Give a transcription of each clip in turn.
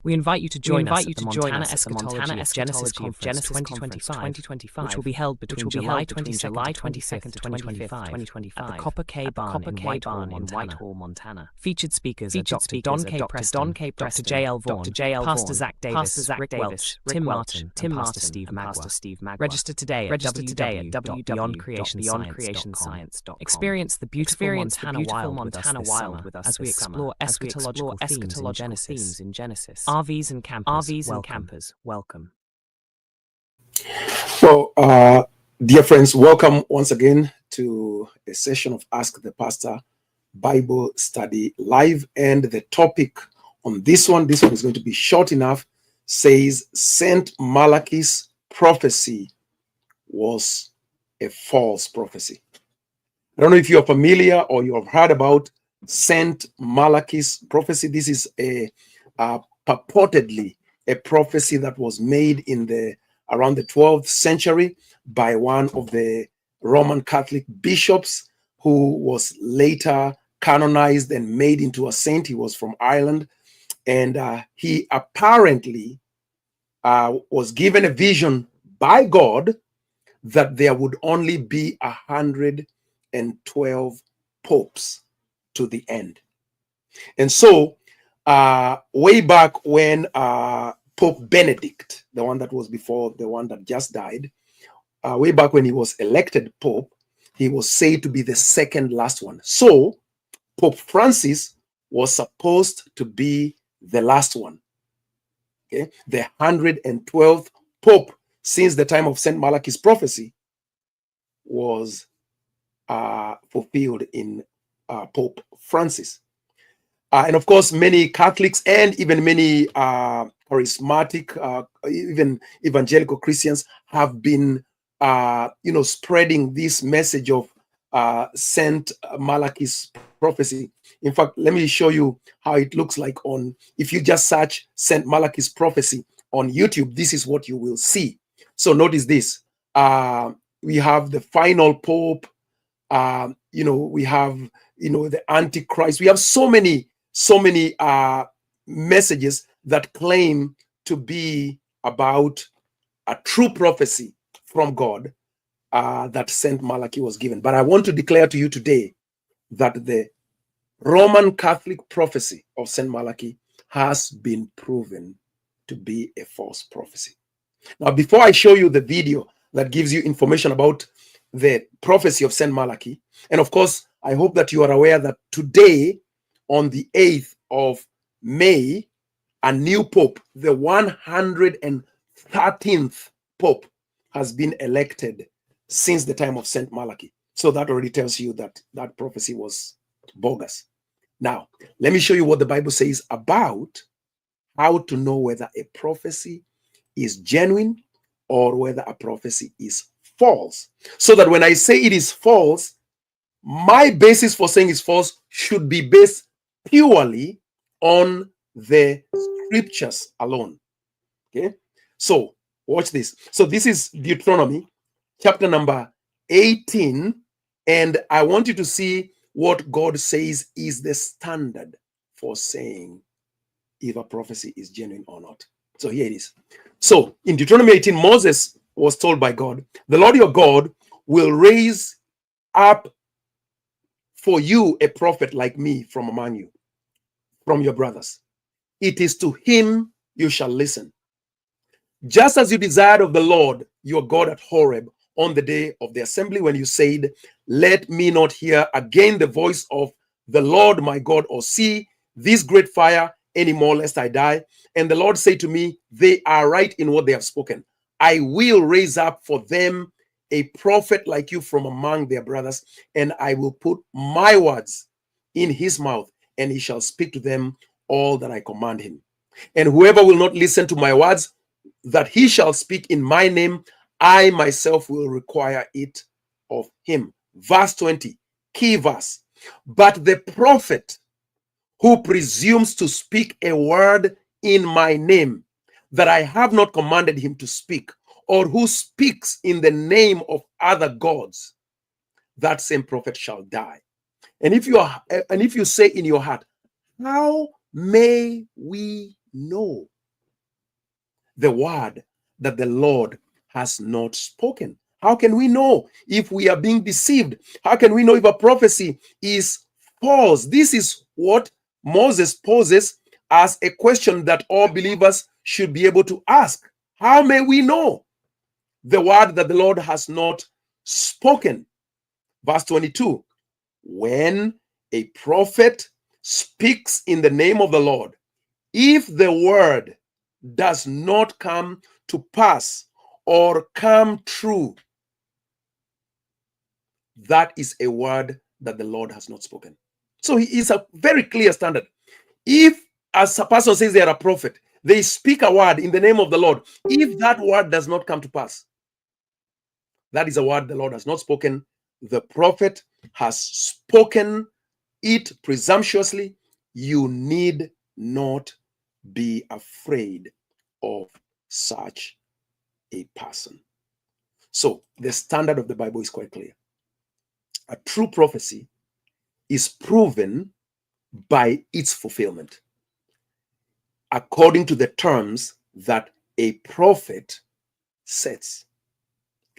We invite you to join us at the Montana Eschatology of Genesis Conference 2025, which will be held between July 22nd and 2025 at the Copper K Barn in Whitehall, Montana. Featured speakers are Dr. Don K. Preston, Dr. J.L. Vaughan, Pastor Zach Davis, Rick Welch, Tim Martin, and Pastor Steve Magua. Register today at www.beyondcreationscience.com. Experience the beautiful Montana Wild with us as we explore eschatological themes in Genesis. RVs and campers, welcome. Well, dear friends, welcome once again to a session of Ask the Pastor Bible Study Live. And the topic on this one is going to be short enough, says Saint Malachy's prophecy was a false prophecy. I don't know if you're familiar or you have heard about Saint Malachy's prophecy. This is purportedly a prophecy that was made in around the 12th century by one of the Roman Catholic bishops who was later canonized and made into a saint. He was from Ireland, and he apparently was given a vision by God that there would only be 112 popes to the end. And so way back when Pope Benedict, the one that was before the one that just died, way back when he was elected Pope, he was said to be the second last one. So Pope Francis was supposed to be the last one, okay? The 112th Pope since the time of St. Malachy's prophecy was fulfilled in Pope Francis. And of course, many Catholics and even many charismatic, even evangelical Christians have been, spreading this message of Saint Malachy's prophecy. In fact, let me show you how it looks like if you just search Saint Malachy's prophecy on YouTube, this is what you will see. So notice this. We have the final Pope. We have, the Antichrist. We have so many messages that claim to be about a true prophecy from God that Saint Malachy was given. But I want to declare to you today that the Roman Catholic prophecy of Saint Malachy has been proven to be a false prophecy. Now, before I show you the video that gives you information about the prophecy of Saint Malachy, and of course, I hope that you are aware that today, on the 8th of May, a new pope, the 113th pope, has been elected since the time of Saint Malachy. So that already tells you that that prophecy was bogus. Now, let me show you what the Bible says about how to know whether a prophecy is genuine or whether a prophecy is false. So that when I say it is false, my basis for saying it's false should be based purely on the scriptures alone. Okay, so watch this. So this is Deuteronomy chapter number 18, and I want you to see what God says is the standard for saying if a prophecy is genuine or not. So here it is. So in Deuteronomy 18, Moses was told by God, the Lord your God will raise up for you a prophet like me from among you, from your brothers. It is to him you shall listen. Just as you desired of the Lord your God at Horeb on the day of the assembly, when you said, let me not hear again the voice of the Lord my God, or see this great fire anymore, lest I die. And the Lord said to me, they are right in what they have spoken. I will raise up for them a prophet like you from among their brothers, and I will put my words in his mouth, and he shall speak to them all that I command him. And whoever will not listen to my words that he shall speak in my name, I myself will require it of him. Verse 20, key verse. But the prophet who presumes to speak a word in my name that I have not commanded him to speak, or who speaks in the name of other gods, that same prophet shall die. And if you say in your heart, how may we know the word that the Lord has not spoken? How can we know if we are being deceived? How can we know if a prophecy is false? This is what Moses poses as a question that all believers should be able to ask. How may we know the word that the Lord has not spoken? Verse 22, when a prophet speaks in the name of the Lord, if the word does not come to pass or come true, that is a word that the Lord has not spoken. So he is a very clear standard. If, as a person says they are a prophet, they speak a word in the name of the Lord, if that word does not come to pass, that is a word the Lord has not spoken. The prophet has spoken it presumptuously. You need not be afraid of such a person. So the standard of the Bible is quite clear. A true prophecy is proven by its fulfillment according to the terms that a prophet sets.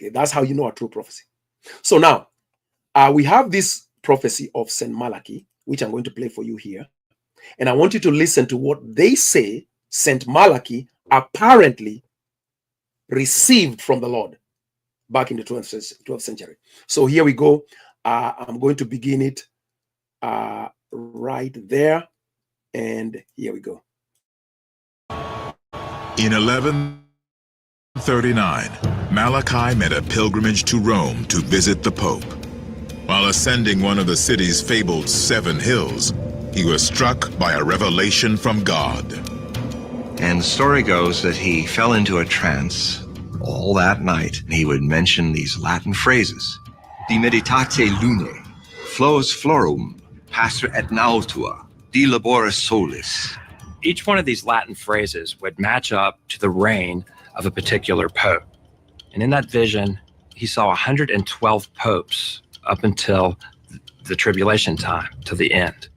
Okay, that's how you know a true prophecy. So now we have this prophecy of St. Malachi, which I'm going to play for you here. And I want you to listen to what they say St. Malachi apparently received from the Lord back in the 12th century. So here we go. I'm going to begin it right there. And here we go. In 1139, Malachi made a pilgrimage to Rome to visit the Pope. While ascending one of the city's fabled 7 hills, he was struck by a revelation from God. And the story goes that he fell into a trance. All that night, he would mention these Latin phrases. Di meditate lune, flos florum, pastor et nautua, di laboris solis. Each one of these Latin phrases would match up to the reign of a particular pope. And in that vision, he saw 112 popes up until the tribulation time, to the end.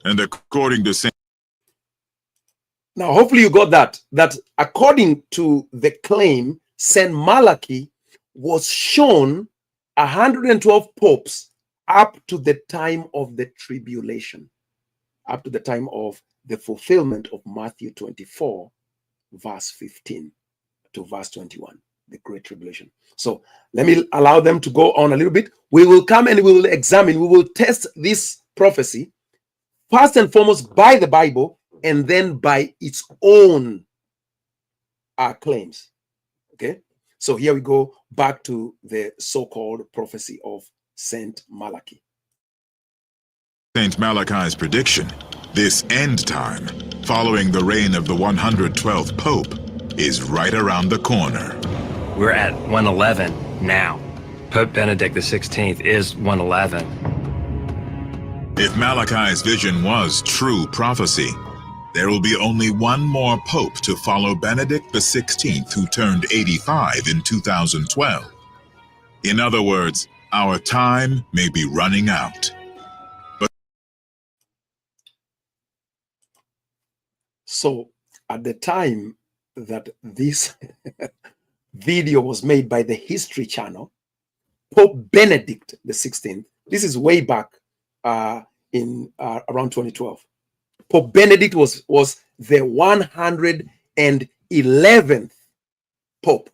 And according to St. Now, hopefully you got that according to the claim, St. Malachi was shown 112 popes up to the time of the tribulation, up to the time of the fulfillment of Matthew 24, verse 15 to verse 21, the Great Tribulation. So let me allow them to go on a little bit. We will come and we will examine, we will test this prophecy, first and foremost by the Bible, and then by its own claims. Okay, so here we go back to the so-called prophecy of Saint Malachi. St. Malachy's prediction, this end time, following the reign of the 112th Pope, is right around the corner. We're at 111 now. Pope Benedict XVI is 111. If Malachy's vision was true prophecy, there will be only one more pope to follow Benedict XVI, who turned 85 in 2012. In other words, our time may be running out. So at the time that this video was made by the History Channel, Pope Benedict XVI, this is way back in around 2012. Pope Benedict was the 111th Pope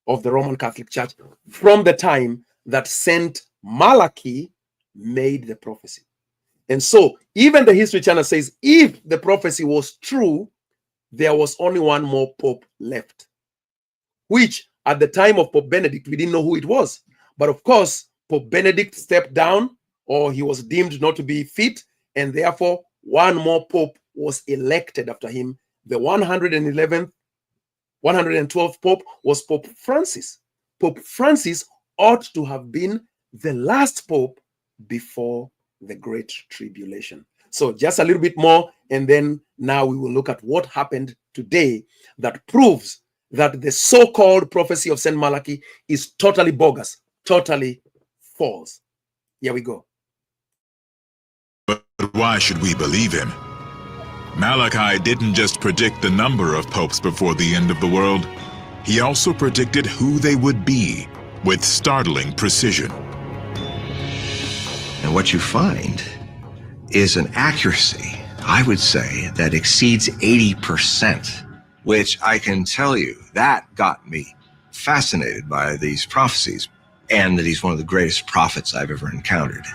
of the Roman Catholic Church from the time that Saint Malachi made the prophecy. And so even the History Channel says if the prophecy was true, there was only one more Pope left, which at the time of Pope Benedict, we didn't know who it was. But of course, Pope Benedict stepped down, or he was deemed not to be fit, and therefore one more Pope was elected after him. The 112th Pope was Pope Francis. Pope Francis ought to have been the last Pope before the Great Tribulation. So just a little bit more, and then now we will look at what happened today that proves that the so-called prophecy of St. Malachi is totally bogus, totally false. Here we go. But why should we believe him? Malachi didn't just predict the number of popes before the end of the world, he also predicted who they would be with startling precision. And what you find is an accuracy, I would say, that exceeds 80%, which I can tell you, that got me fascinated by these prophecies, and that he's one of the greatest prophets I've ever encountered.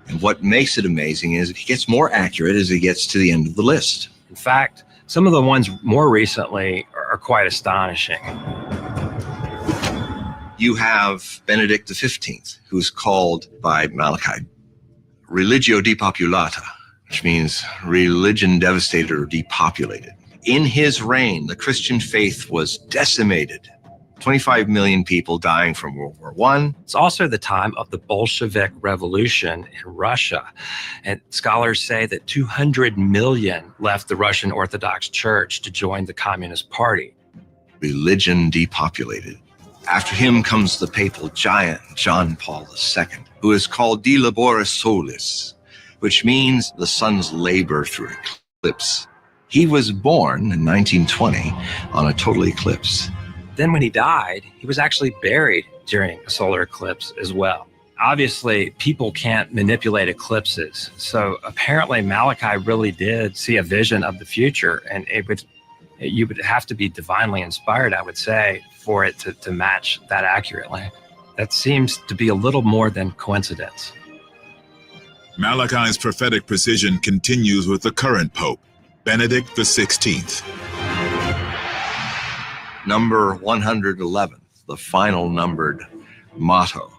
And what makes it amazing is he gets more accurate as he gets to the end of the list. In fact, some of the ones more recently are quite astonishing. You have Benedict XV, who's called by Malachi Religio Depopulata, which means religion devastated or depopulated. In his reign, the Christian faith was decimated. 25 million people dying from World War I. It's also the time of the Bolshevik Revolution in Russia. And scholars say that 200 million left the Russian Orthodox Church to join the Communist Party. Religion depopulated. After him comes the papal giant, John Paul II, who is called De Laboris Solis, which means the sun's labor through eclipse. He was born in 1920 on a total eclipse. Then when he died, he was actually buried during a solar eclipse as well. Obviously, people can't manipulate eclipses. So apparently Malachi really did see a vision of the future, and you would have to be divinely inspired, I would say, for it to match that accurately. That seems to be a little more than coincidence. Malachi's prophetic precision continues with the current Pope, Benedict XVI. Number 111, the final numbered motto,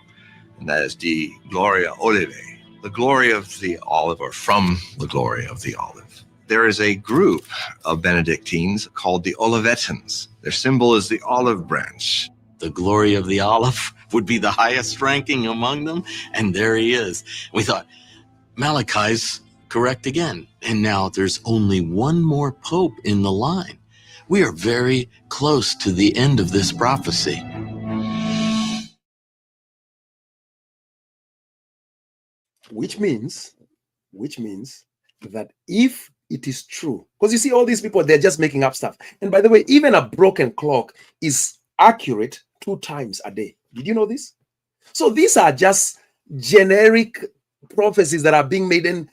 and that is De Gloria Olivae, the glory of the olive, or from the glory of the olive. There is a group of Benedictines called the Olivetans. Their symbol is the olive branch. The glory of the olive would be the highest ranking among them, and there he is. We thought, Malachy's correct again, and now there's only one more pope in the line. We are very close to the end of this prophecy. Which means that if it is true, because you see all these people, they're just making up stuff. And by the way, even a broken clock is accurate 2 times a day. Did you know this? So these are just generic prophecies that are being made, and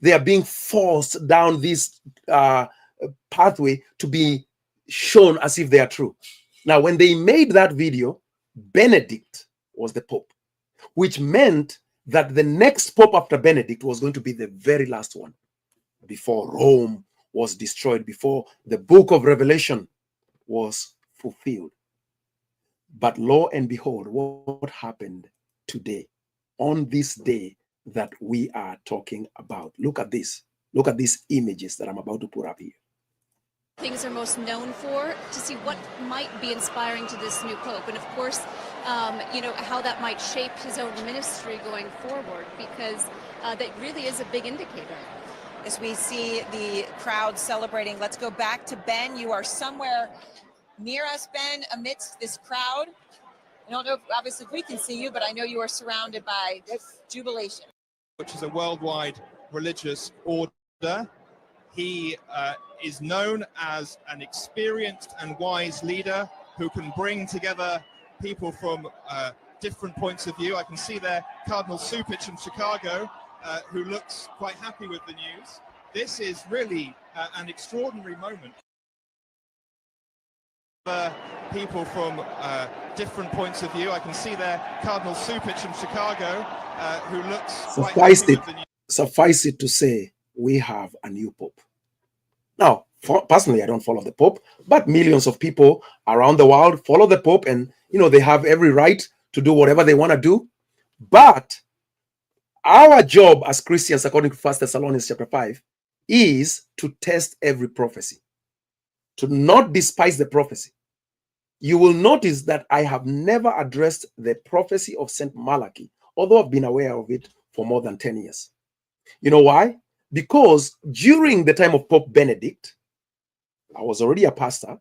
they are being forced down this pathway to be shown as if they are true. Now, when they made that video, Benedict was the Pope, which meant that the next Pope after Benedict was going to be the very last one, before Rome was destroyed, before the book of Revelation was fulfilled. But lo and behold, what happened today, on this day that we are talking about? Look at this. Look at these images that I'm about to put up here. Things are most known for, to see what might be inspiring to this new Pope. And of course, how that might shape his own ministry going forward, because that really is a big indicator. As we see the crowd celebrating, let's go back to Ben. You are somewhere near us, Ben, amidst this crowd. I don't know, obviously, if we can see you, but I know you are surrounded by jubilation. Which is a worldwide religious order. He is known as an experienced and wise leader who can bring together people from different points of view. I can see there Cardinal Supich from Chicago, who looks quite happy with the news. This is really an extraordinary moment. People from different points of view. I can see there Cardinal Supich from Chicago, who looks quite happy with the news. Suffice it to say, we have a new Pope. Now, personally, I don't follow the Pope, but millions of people around the world follow the Pope, and they have every right to do whatever they want to do. But our job as Christians, according to 1 Thessalonians chapter 5, is to test every prophecy, to not despise the prophecy. You will notice that I have never addressed the prophecy of St. Malachi, although I've been aware of it for more than 10 years. You know why? Because during the time of Pope Benedict, I was already a pastor.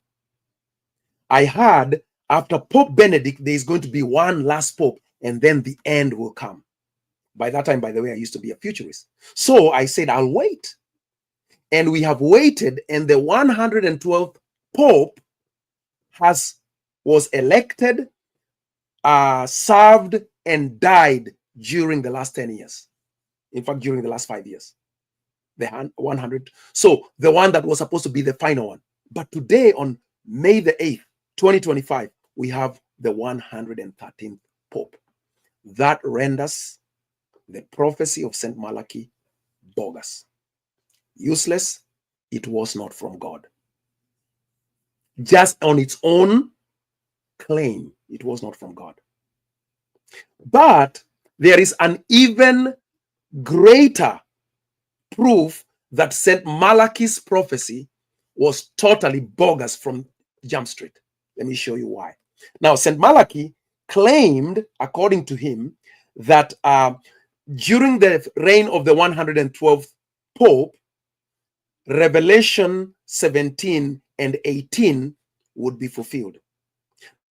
I heard after Pope Benedict, there is going to be one last Pope, and then the end will come. By that time, by the way, I used to be a futurist. So I said, I'll wait. And we have waited, and the 112th Pope was elected, served, and died during the last 10 years. In fact, during the last 5 years. The 100. So the one that was supposed to be the final one. But today, on May the 8th, 2025, we have the 113th Pope. That renders the prophecy of St. Malachi bogus. Useless. It was not from God. Just on its own claim, it was not from God. But there is an even greater proof that St. Malachy's prophecy was totally bogus from Jump Street. Let me show you why. Now, St. Malachy claimed, according to him, that during the reign of the 112th Pope, Revelation 17 and 18 would be fulfilled.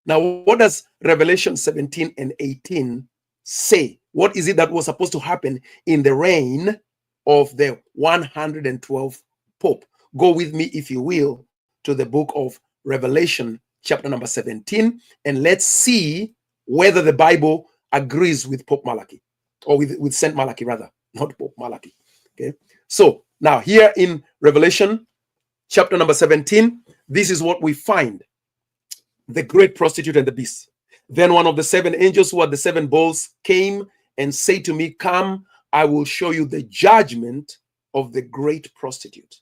Now, what does Revelation 17 and 18 say? What is it that was supposed to happen in the reign of the 112th Pope? Go with me, if you will, to the book of Revelation, chapter number 17, and let's see whether the Bible agrees with Pope Malachy, or with St. Malachy, rather, not Pope Malachy. Okay, so now here in Revelation, chapter number 17, this is what we find. The great prostitute and the beast. Then one of the seven angels who had the seven bowls came and said to me, come, I will show you the judgment of the great prostitute,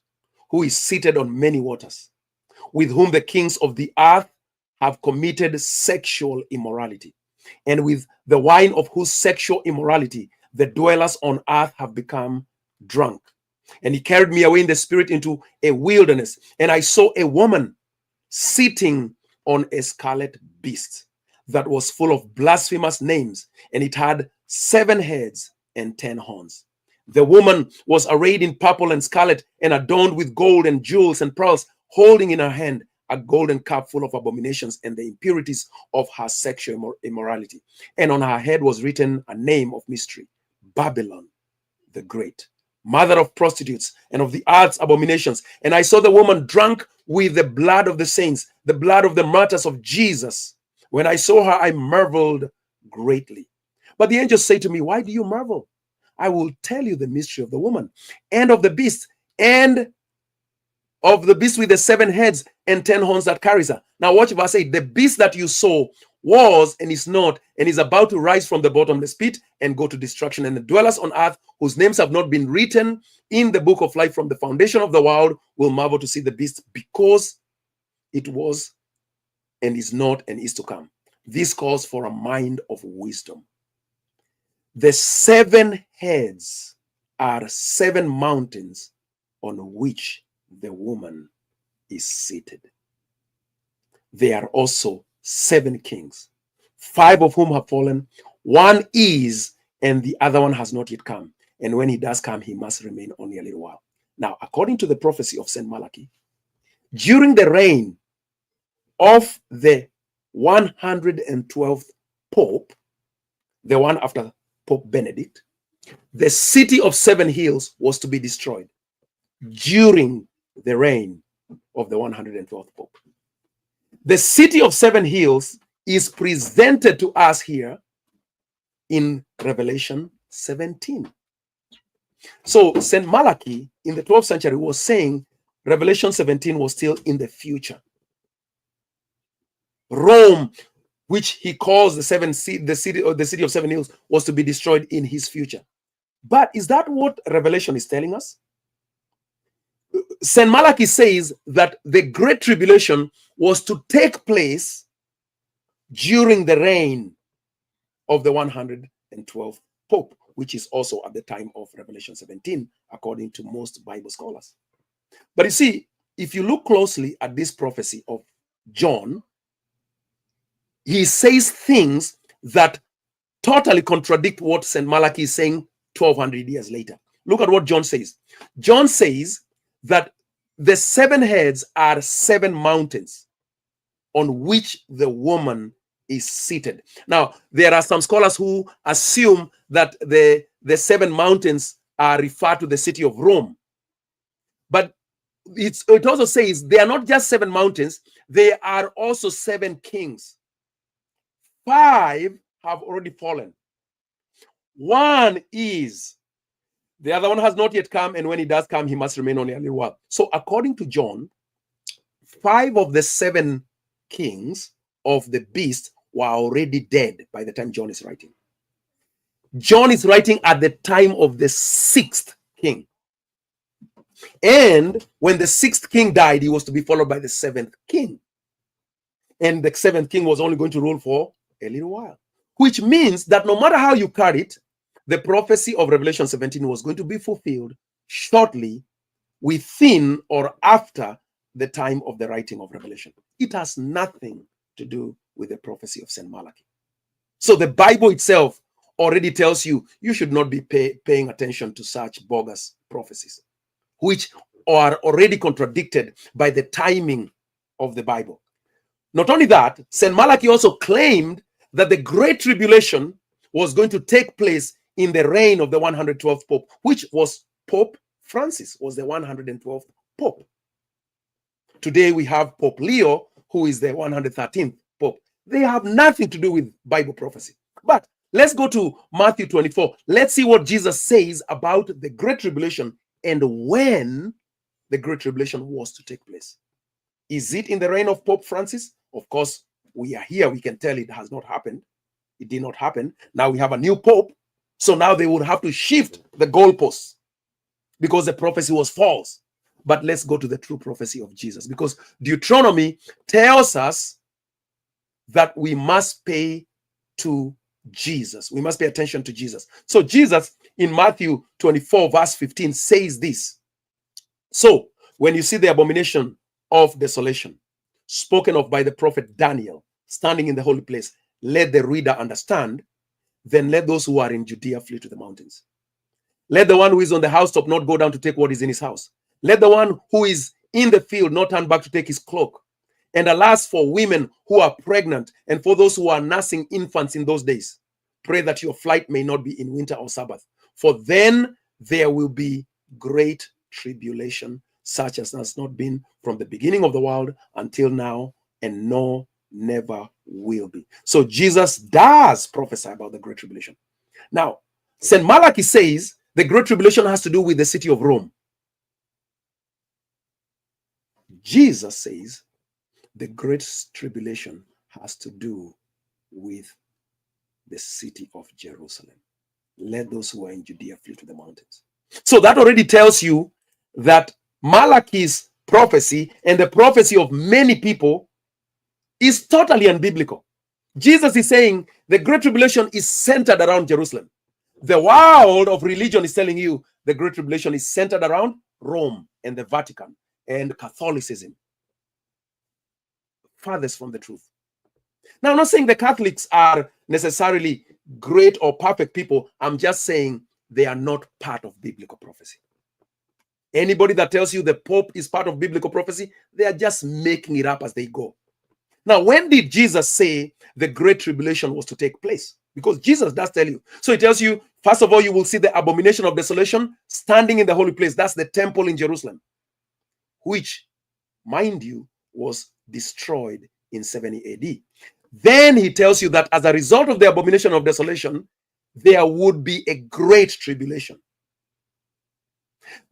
who is seated on many waters, with whom the kings of the earth have committed sexual immorality, and with the wine of whose sexual immorality the dwellers on earth have become drunk. And he carried me away in the spirit into a wilderness, and I saw a woman sitting on a scarlet beast that was full of blasphemous names, and it had 7 heads and 10 horns. The woman was arrayed in purple and scarlet and adorned with gold and jewels and pearls, holding in her hand a golden cup full of abominations and the impurities of her sexual immorality. And on her head was written a name of mystery, Babylon the Great, mother of prostitutes and of the earth's abominations. And I saw the woman drunk with the blood of the saints, the blood of the martyrs of Jesus. When I saw her, I marveled greatly. But the angel said to me, why do you marvel? I will tell you the mystery of the woman and of the beast, and of the beast with the 7 heads and 10 horns that carries her. Now watch verse 8. The beast that you saw was and is not and is about to rise from the bottomless pit and go to destruction. And the dwellers on earth, whose names have not been written in the book of life from the foundation of the world, will marvel to see the beast, because it was and is not and is to come. This calls for a mind of wisdom. The 7 heads are 7 mountains on which the woman is seated. They are also 7 kings, 5 of whom have fallen. 1 is, and the other one has not yet come. And when he does come, he must remain only a little while. Now, according to the prophecy of St. Malachy, during the reign of the 112th Pope, the one after Pope Benedict, the city of 7 hills was to be destroyed during the reign of the 112th Pope. The city of 7 hills is presented to us here in Revelation 17. So St. Malachy in the 12th century was saying Revelation 17 was still in the future. Rome, which he calls the city of 7 hills, was to be destroyed in his future. But is that what Revelation is telling us? St. Malachy says that the Great Tribulation was to take place during the reign of the 112th Pope, which is also at the time of Revelation 17, according to most Bible scholars. But you see, if you look closely at this prophecy of John, he says things that totally contradict what St. Malachy is saying 1200 years later. Look at what John says. John says that the 7 heads are 7 mountains on which the woman is seated. Now, there are some scholars who assume that the the 7 mountains are referred to the city of Rome. But it also says they are not just 7 mountains, they are also 7 kings. 5 have already fallen. 1 is, the other one has not yet come, and when he does come, he must remain only a little while. So according to John, 5 of the 7 kings of the beast were already dead by the time John is writing. John is writing at the time of the 6th king. And when the 6th king died, he was to be followed by the 7th king. And the 7th king was only going to rule for a little while, which means that no matter how you cut it, the prophecy of Revelation 17 was going to be fulfilled shortly, within or after the time of the writing of Revelation. It has nothing to do with the prophecy of St. Malachi. So the Bible itself already tells you you should not be paying attention to such bogus prophecies, which are already contradicted by the timing of the Bible. Not only that, St. Malachi also claimed that the Great Tribulation was going to take place in the reign of the 112th Pope, which was Pope Francis, was the 112th Pope. Today we have Pope Leo, who is the 113th Pope. They have nothing to do with Bible prophecy. But let's go to Matthew 24. Let's see what Jesus says about the Great Tribulation and when the Great Tribulation was to take place. Is it in the reign of Pope Francis? Of course, we are here. We can tell it has not happened. It did not happen. Now we have a new Pope. So now they would have to shift the goalposts because the prophecy was false. But let's go to the true prophecy of Jesus, because Deuteronomy tells us that we must pay to Jesus. We must pay attention to Jesus. So Jesus in Matthew 24 verse 15 says this. So when you see the abomination of desolation spoken of by the prophet Daniel standing in the holy place, let the reader understand. Then let those who are in Judea flee to the mountains. Let the one who is on the housetop not go down to take what is in his house. Let the one who is in the field not turn back to take his cloak. And alas, for women who are pregnant and for those who are nursing infants in those days, pray that your flight may not be in winter or Sabbath, for then there will be great tribulation, such as has not been from the beginning of the world until now, and no, never will be. So Jesus does prophesy about the Great Tribulation. Now, St. Malachi says the Great Tribulation has to do with the city of Rome. Jesus says the Great Tribulation has to do with the city of Jerusalem. Let those who are in Judea flee to the mountains. So that already tells you that Malachy's prophecy and the prophecy of many people is totally unbiblical. Jesus is saying the Great Tribulation is centered around Jerusalem. The world of religion is telling you the Great Tribulation is centered around Rome and the Vatican and Catholicism. Farthest from the truth. Now, I'm not saying the Catholics are necessarily great or perfect people. I'm just saying they are not part of biblical prophecy. Anybody that tells you the Pope is part of biblical prophecy, they are just making it up as they go. Now, when did Jesus say the Great Tribulation was to take place? Because Jesus does tell you. So he tells you, first of all, you will see the abomination of desolation standing in the holy place. That's the temple in Jerusalem, which, mind you, was destroyed in 70 AD. Then he tells you that as a result of the abomination of desolation, there would be a great tribulation.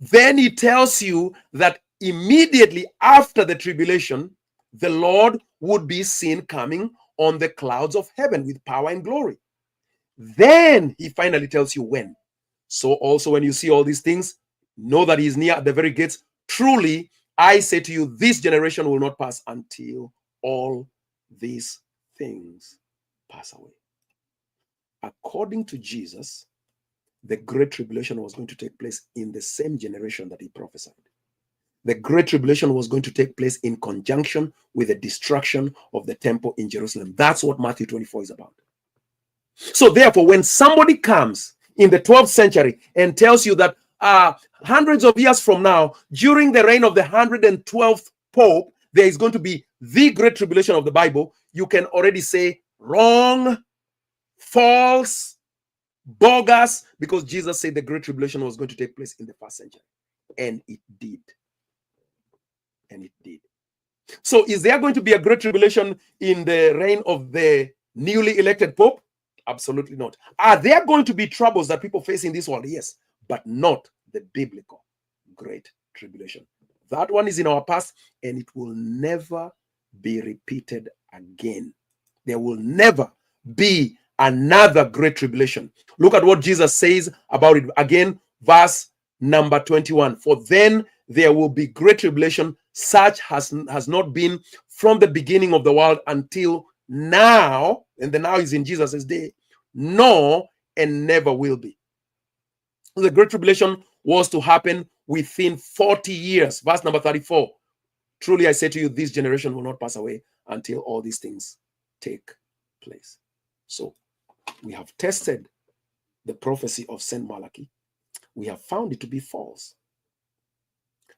Then he tells you that immediately after the tribulation, the Lord would be seen coming on the clouds of heaven with power and glory. Then he finally tells you when. So also when you see all these things, know that he is near at the very gates. Truly, I say to you, this generation will not pass until all these things pass away. According to Jesus, the Great Tribulation was going to take place in the same generation that he prophesied. The Great Tribulation was going to take place in conjunction with the destruction of the temple in Jerusalem. That's what Matthew 24 is about. So therefore, when somebody comes in the 12th century and tells you that hundreds of years from now, during the reign of the 112th Pope, there is going to be the Great Tribulation of the Bible, you can already say wrong, false, Bogus, because Jesus said the Great Tribulation was going to take place in the first century. And it did. And it did. So is there going to be a Great Tribulation in the reign of the newly elected Pope? Absolutely not. Are there going to be troubles that people face in this world? Yes, but not the biblical Great Tribulation. That one is in our past, and it will never be repeated again. There will never be another Great Tribulation. Look at what Jesus says about it again, verse number 21. For then there will be great tribulation, such has not been from the beginning of the world until now, and the now is in Jesus' day, nor and never will be. The Great Tribulation was to happen within 40 years. Verse number 34. Truly I say to you, this generation will not pass away until all these things take place. So we have tested the prophecy of Saint Malachi. We have found it to be false.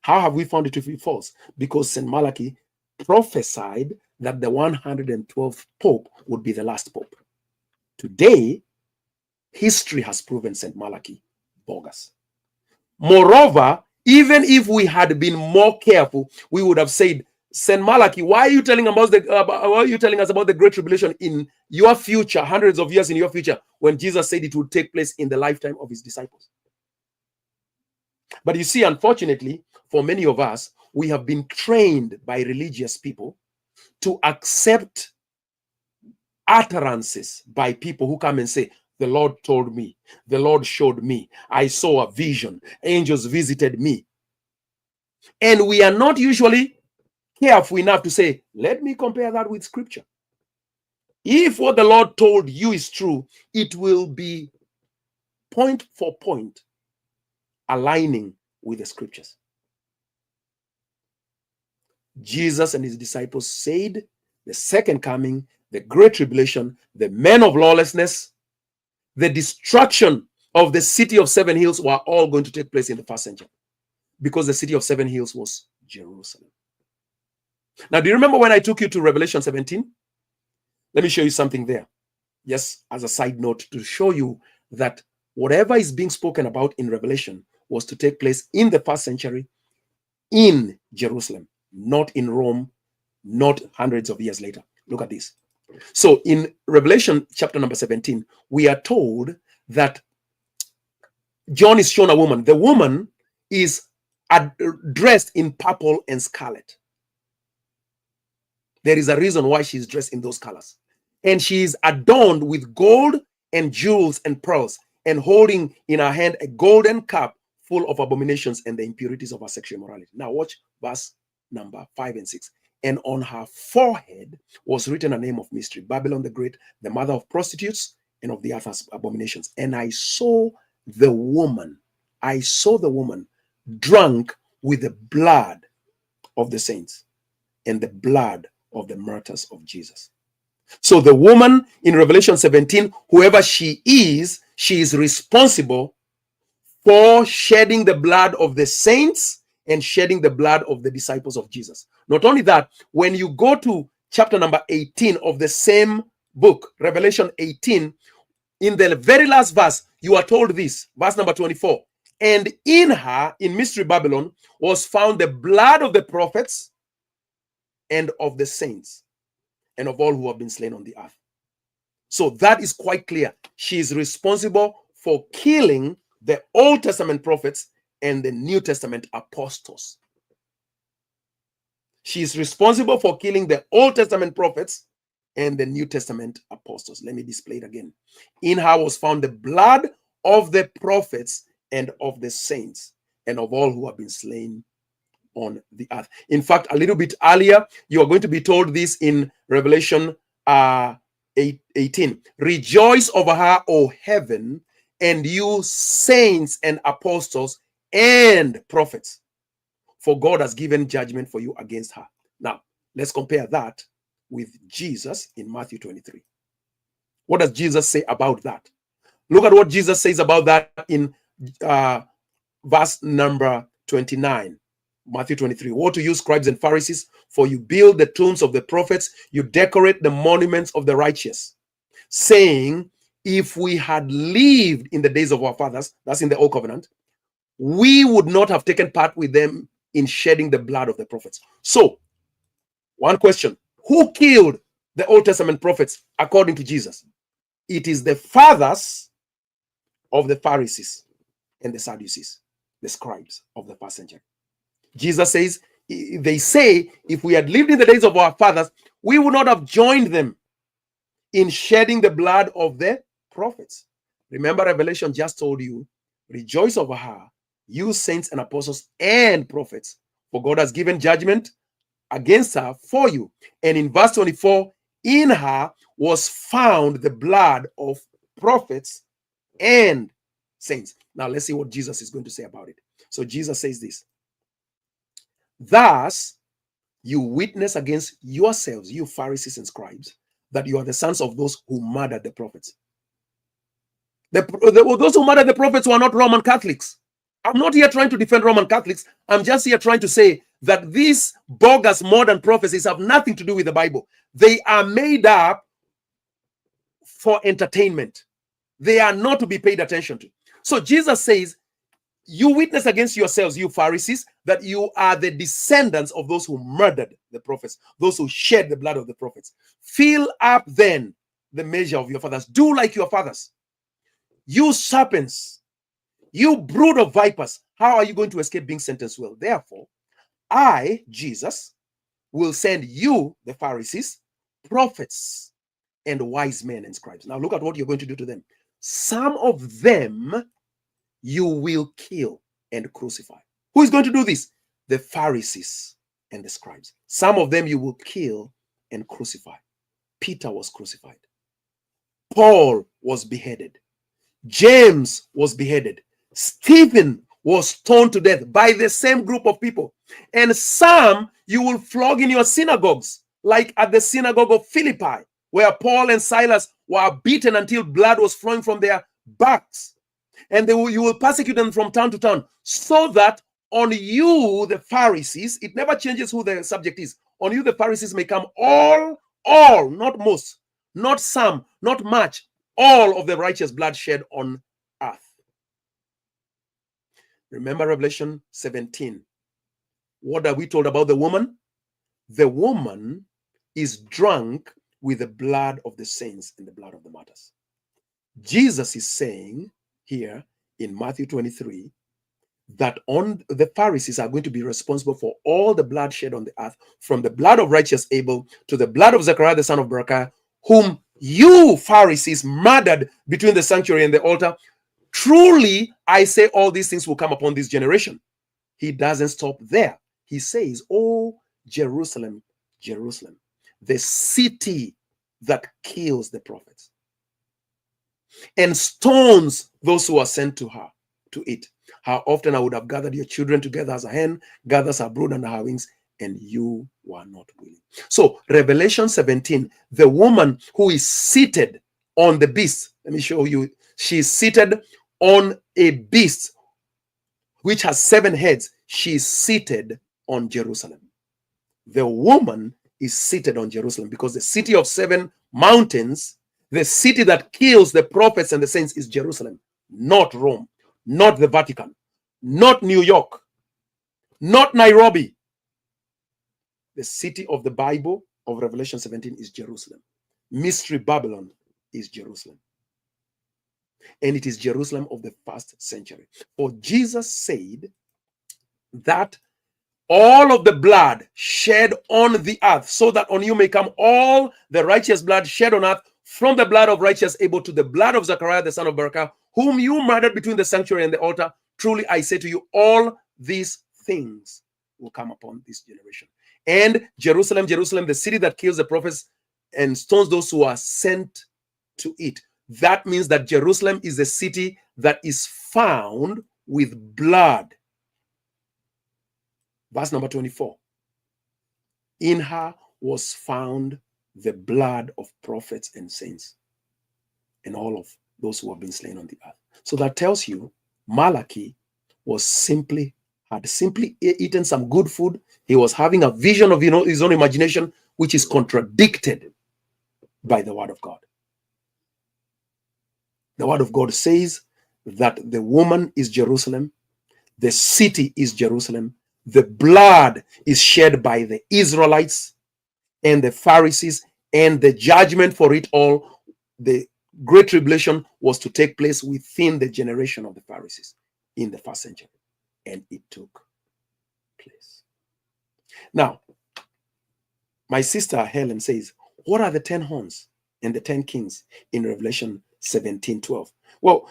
How have we found it to be false? Because Saint Malachi prophesied that the 112th Pope would be the last Pope. Today, history has proven Saint Malachi bogus. Moreover, even if we had been more careful, we would have said, Saint Malachi, why are you telling us about the Great Tribulation in your future, hundreds of years in your future, when Jesus said it would take place in the lifetime of his disciples? But you see, unfortunately, for many of us, we have been trained by religious people to accept utterances by people who come and say, the Lord told me, the Lord showed me, I saw a vision, angels visited me. And we are not usually careful enough to say, let me compare that with scripture. If what the Lord told you is true, it will be point for point aligning with the scriptures. Jesus and his disciples said the second coming, the Great Tribulation, the men of lawlessness, the destruction of the city of seven hills were all going to take place in the first century, because the city of seven hills was Jerusalem. Now, do you remember when I took you to Revelation 17? Let me show you something there. Yes, as a side note, to show you that whatever is being spoken about in Revelation was to take place in the first century in Jerusalem, not in Rome, not hundreds of years later. Look at this. So in Revelation chapter number 17, we are told that John is shown a woman. The woman is dressed in purple and scarlet. There is a reason why she's dressed in those colors. And she is adorned with gold and jewels and pearls, and holding in her hand a golden cup full of abominations and the impurities of her sexual immorality. Now watch verse number 5 and 6. And on her forehead was written a name of mystery, Babylon the Great, the mother of prostitutes and of the earth's abominations. And I saw the woman drunk with the blood of the saints and the blood of the martyrs of Jesus. So the woman in Revelation 17, whoever she is responsible for shedding the blood of the saints and shedding the blood of the disciples of Jesus. Not only that, when you go to chapter number 18 of the same book, Revelation 18, in the very last verse, you are told this, verse number 24. And in her, in Mystery Babylon, was found the blood of the prophets and of the saints and of all who have been slain on the earth. So that is quite clear. She is responsible for killing the Old Testament prophets and the New Testament apostles. She is responsible for killing the Old Testament prophets and the New Testament apostles. Let me display it again. In her was found the blood of the prophets and of the saints and of all who have been slain on the earth. In fact, a little bit earlier, you are going to be told this in Revelation 18. Rejoice over her, O heaven, and you saints and apostles and prophets, for God has given judgment for you against her. Now, let's compare that with Jesus in Matthew 23. What does Jesus say about that? Look at what Jesus says about that in verse number 29. Matthew 23. Woe to you, scribes and Pharisees, for you build the tombs of the prophets, you decorate the monuments of the righteous, saying, if we had lived in the days of our fathers, that's in the Old Covenant, we would not have taken part with them in shedding the blood of the prophets. So, one question: who killed the Old Testament prophets according to Jesus? It is the fathers of the Pharisees and the Sadducees, the scribes of the first century. Jesus says, they say, if we had lived in the days of our fathers, we would not have joined them in shedding the blood of the prophets. Remember, Revelation just told you, rejoice over her, you saints and apostles and prophets, for God has given judgment against her for you. And in verse 24, in her was found the blood of prophets and saints. Now let's see what Jesus is going to say about it. So Jesus says this: thus you witness against yourselves, you Pharisees and scribes, that you are the sons of those who murdered the prophets. Those who murdered the prophets were not Roman Catholics. I'm not here trying to defend Roman Catholics. I'm just here trying to say that these bogus modern prophecies have nothing to do with the Bible. They are made up for entertainment. They are not to be paid attention to. So Jesus says, you witness against yourselves, you Pharisees, that you are the descendants of those who murdered the prophets, those who shed the blood of the prophets. Fill up then the measure of your fathers. Do like your fathers. You serpents, you brood of vipers, how are you going to escape being sentenced well? Therefore, I, Jesus, will send you, the Pharisees, prophets and wise men and scribes. Now look at what you're going to do to them. Some of them you will kill and crucify. Who is going to do this? The Pharisees and the scribes. Some of them you will kill and crucify. Peter was crucified. Paul was beheaded. James was beheaded. Stephen was stoned to death by the same group of people. And some you will flog in your synagogues, like at the synagogue of Philippi, where Paul and Silas were beaten until blood was flowing from their backs. And you will persecute them from town to town, so that on you, the Pharisees, it never changes who the subject is. On you, the Pharisees, may come all, not most, not some, not much, all of the righteous blood shed on earth. Remember Revelation 17. What are we told about the woman? The woman is drunk with the blood of the saints and the blood of the martyrs. Jesus is saying here in Matthew 23 that the Pharisees are going to be responsible for all the blood shed on the earth, from the blood of righteous Abel to the blood of Zechariah the son of Berechiah, whom you Pharisees murdered between the sanctuary and the altar. Truly, I say all these things will come upon this generation. He doesn't stop there. He says, oh, Jerusalem, Jerusalem, the city that kills the prophets and stones those who are sent to her to it. How often I would have gathered your children together as a hen gathers her brood under her wings, and you were not willing. So Revelation 17, the woman who is seated on the beast, let me show you, she's seated on a beast which has 7 heads. She's seated on Jerusalem. The woman is seated on Jerusalem because the city of 7 mountains, the city that kills the prophets and the saints, is Jerusalem, not Rome, not the Vatican, not New York, not Nairobi. The city of the Bible of Revelation 17 is Jerusalem. Mystery Babylon is Jerusalem. And it is Jerusalem of the first century. For Jesus said that all of the blood shed on the earth, so that on you may come all the righteous blood shed on earth, from the blood of righteous Abel to the blood of Zechariah the son of Berechiah, whom you murdered between the sanctuary and the altar. Truly I say to you, all these things will come upon this generation. And Jerusalem, Jerusalem, the city that kills the prophets and stones those who are sent to it. That means that Jerusalem is the city that is found with blood. Verse number 24. In her was found the blood of prophets and saints and all of those who have been slain on the earth. So that tells you Malachi had simply eaten some good food. He was having a vision of his own imagination, which is contradicted by the word of God. The word of God says that the woman is Jerusalem, the city is Jerusalem, the blood is shed by the Israelites and the Pharisees, and the judgment for it all, the great tribulation, was to take place within the generation of the Pharisees in the first century. And it took place. Now, my sister Helen says, what are the 10 horns and the 10 kings in Revelation 17:12? Well,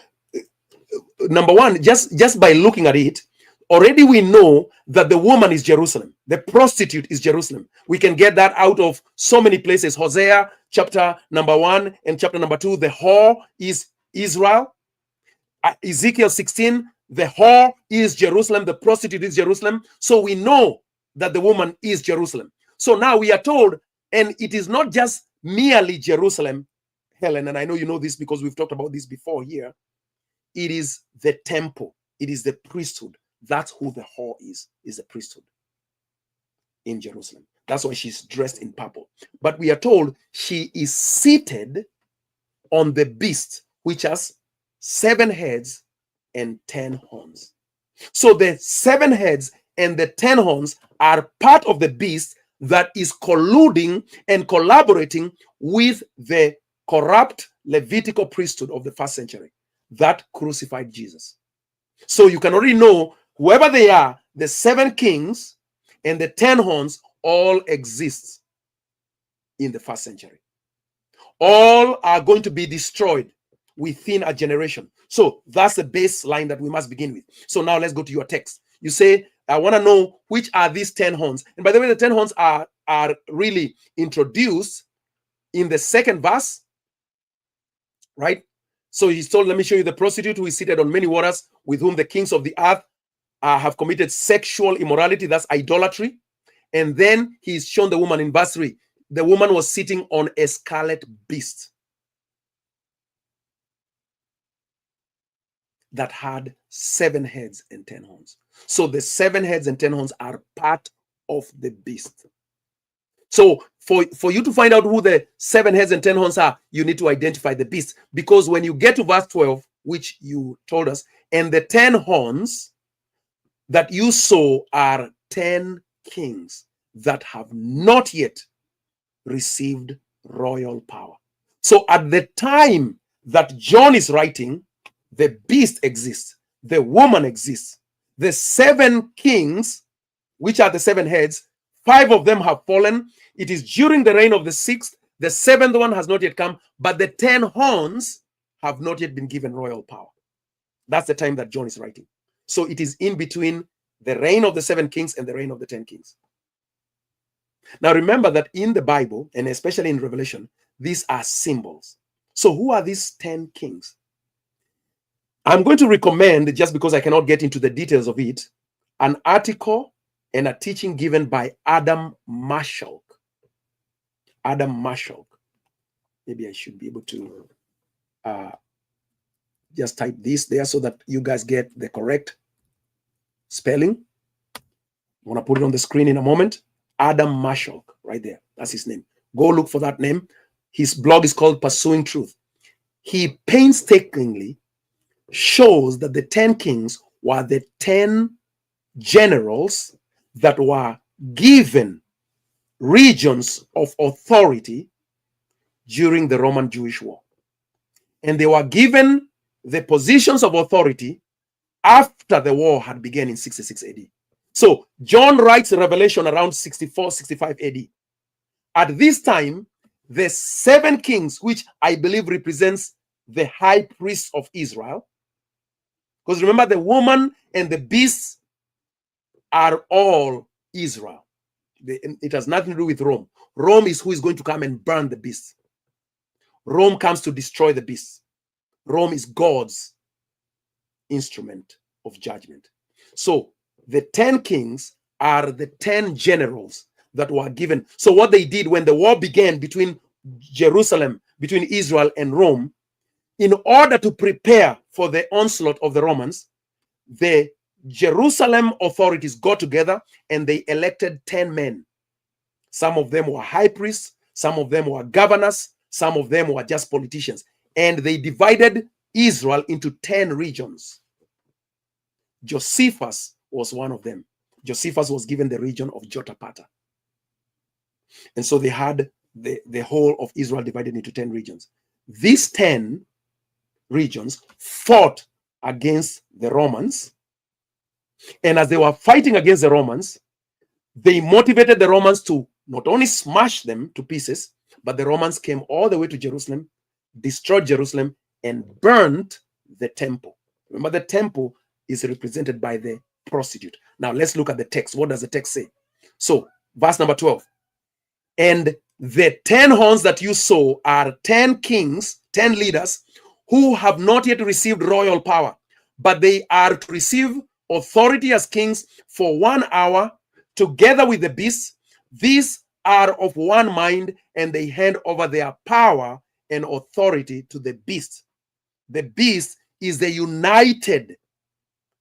number one, just by looking at it, already we know that the woman is Jerusalem. The prostitute is Jerusalem. We can get that out of so many places. Hosea chapter number 1 and chapter number 2, the whore is Israel. Ezekiel 16, the whore is Jerusalem. The prostitute is Jerusalem. So we know that the woman is Jerusalem. So now we are told, and it is not just merely Jerusalem, Helen, and I know you know this because we've talked about this before here. It is the temple. It is the priesthood. That's who the whore is the priesthood in Jerusalem. That's why she's dressed in purple. But we are told she is seated on the beast, which has 7 heads and 10 horns. So the 7 heads and the 10 horns are part of the beast that is colluding and collaborating with the corrupt Levitical priesthood of the first century that crucified Jesus. So you can already know, whoever they are, the 7 kings and the 10 horns all exist in the first century. All are going to be destroyed within a generation. So that's the baseline that we must begin with. So now let's go to your text. You say, I want to know which are these 10 horns. And by the way, the 10 horns are really introduced in the 2nd verse, right? So he's told, let me show you the prostitute who is seated on many waters, with whom the kings of the earth have committed sexual immorality. That's idolatry. And then he's shown the woman in verse 3. The woman was sitting on a scarlet beast that had 7 heads and 10 horns. So the 7 heads and 10 horns are part of the beast. So for you to find out who the 7 heads and 10 horns are, you need to identify the beast. Because when you get to verse 12, which you told us, and the 10 horns that you saw are 10 kings that have not yet received royal power. So at the time that John is writing, the beast exists, the woman exists, the 7 kings, which are the 7 heads, 5 of them have fallen. It is during the reign of the 6th. The 7th one has not yet come, but the 10 horns have not yet been given royal power. That's the time that John is writing. So it is in between the reign of the 7 kings and the reign of the 10 kings. Now remember that in the Bible, and especially in Revelation, these are symbols. So who are these 10 kings? I'm going to recommend, just because I cannot get into the details of it, an article and a teaching given by Adam Marshall. Adam Marshall. Maybe I should be able to just type this there so that you guys get the correct spelling. I want to put it on the screen in a moment. Adam Marshall, right there. That's his name. Go look for that name. His blog is called Pursuing Truth. He painstakingly shows that the 10 kings were the 10 generals that were given regions of authority during the Roman Jewish War. And they were given the positions of authority after the war had begun in 66 AD. So John writes Revelation around 64, 65 AD. At this time, the 7 kings, which I believe represents the high priest of Israel, because remember, the woman and the beasts are all Israel. It has nothing to do with Rome. Rome is who is going to come and burn the beasts. Rome comes to destroy the beasts. Rome is God's instrument of judgment. So the 10 kings are the 10 generals that were given. So what they did when the war began between Jerusalem, between Israel and Rome, in order to prepare for the onslaught of the Romans, the Jerusalem authorities got together and they elected 10 men. Some of them were high priests, some of them were governors, some of them were just politicians. And they divided Israel into 10 regions. Josephus was one of them. Josephus was given the region of Jotapata. And so they had the whole of Israel divided into 10 regions. These 10 regions fought against the Romans. And as they were fighting against the Romans, they motivated the Romans to not only smash them to pieces, but the Romans came all the way to Jerusalem, destroyed Jerusalem, and burnt the temple. Remember, the temple is represented by the prostitute. Now, let's look at the text. What does the text say? So, verse number 12. And the 10 horns that you saw are 10 kings, 10 leaders, who have not yet received royal power, but they are to receive authority as kings for 1 hour, together with the beasts. These are of one mind, and they hand over their power and authority to the beast. The beast is the united